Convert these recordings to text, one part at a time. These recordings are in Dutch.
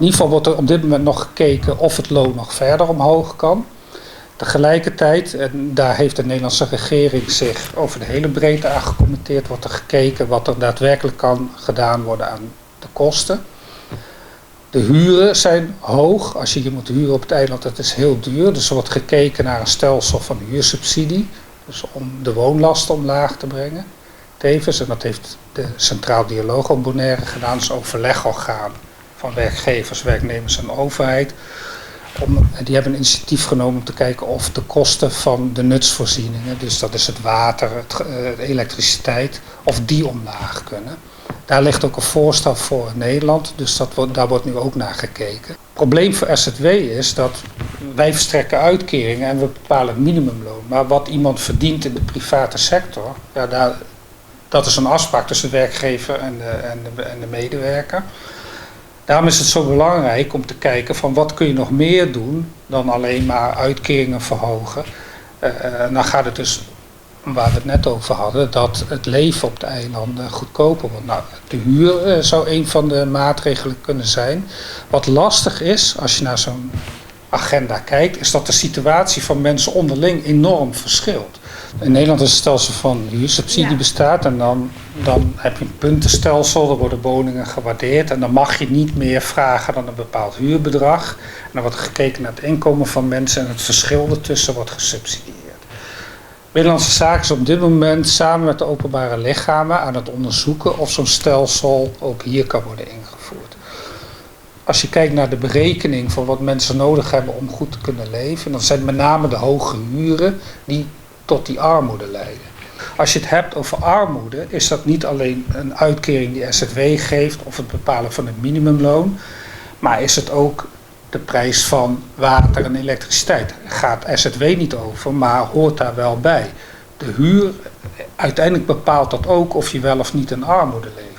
In ieder geval wordt er op dit moment nog gekeken of het loon nog verder omhoog kan. Tegelijkertijd, en daar heeft de Nederlandse regering zich over de hele breedte aan gecommitteerd, wordt er gekeken wat er daadwerkelijk kan gedaan worden aan de kosten. De huren zijn hoog. Als je hier moet huren op het eiland, dat is heel duur. Dus er wordt gekeken naar een stelsel van huursubsidie. Dus om de woonlasten omlaag te brengen. Tevens, en dat heeft de Centraal Dialoog op Bonaire gedaan, dus overlegorgaan van werkgevers, werknemers en overheid. Die hebben een initiatief genomen om te kijken of de kosten van de nutsvoorzieningen, dus dat is het water, de elektriciteit, of die omlaag kunnen. Daar ligt ook een voorstel voor in Nederland, dus daar wordt nu ook naar gekeken. Het probleem voor SZW is dat wij verstrekken uitkeringen en we bepalen het minimumloon. Maar wat iemand verdient in de private sector, ja, dat is een afspraak tussen de werkgever en de medewerker. Daarom is het zo belangrijk om te kijken van wat kun je nog meer doen dan alleen maar uitkeringen verhogen. Dan gaat het dus, waar we het net over hadden, dat het leven op de eilanden goedkoper wordt. Nou, de huur zou een van de maatregelen kunnen zijn. Wat lastig is, als je naar zo'n agenda kijkt, is dat de situatie van mensen onderling enorm verschilt. In Nederland is het stelsel van huursubsidie bestaat en dan heb je een puntenstelsel, er worden woningen gewaardeerd en dan mag je niet meer vragen dan een bepaald huurbedrag. En dan wordt gekeken naar het inkomen van mensen en het verschil ertussen wordt gesubsidieerd. Binnenlandse Zaken is op dit moment samen met de openbare lichamen aan het onderzoeken of zo'n stelsel ook hier kan worden ingevoerd. Als je kijkt naar de berekening van wat mensen nodig hebben om goed te kunnen leven, dan zijn het met name de hoge huren die tot die armoede leiden. Als je het hebt over armoede, is dat niet alleen een uitkering die SZW geeft of het bepalen van het minimumloon, maar is het ook de prijs van water en elektriciteit. Daar gaat SZW niet over, maar hoort daar wel bij. De huur, uiteindelijk bepaalt dat ook of je wel of niet in armoede leeft.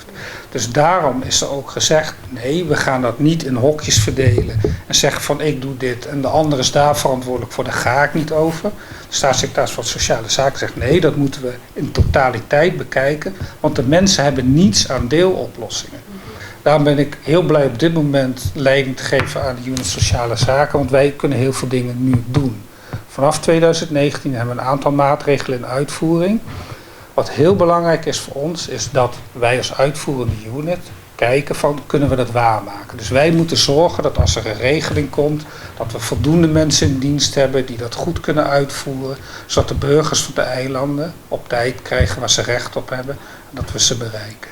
Dus daarom is er ook gezegd, nee, we gaan dat niet in hokjes verdelen en zeggen van ik doe dit en de ander is daar verantwoordelijk voor, daar ga ik niet over. De staatssecretaris van Sociale Zaken zegt nee, dat moeten we in totaliteit bekijken, want de mensen hebben niets aan deeloplossingen. Daarom ben ik heel blij op dit moment leiding te geven aan de unit Sociale Zaken, want wij kunnen heel veel dingen nu doen. Vanaf 2019 hebben we een aantal maatregelen in uitvoering. Wat heel belangrijk is voor ons, is dat wij als uitvoerende unit kijken van, kunnen we dat waarmaken? Dus wij moeten zorgen dat als er een regeling komt, dat we voldoende mensen in dienst hebben die dat goed kunnen uitvoeren, zodat de burgers van de eilanden op tijd krijgen waar ze recht op hebben en dat we ze bereiken.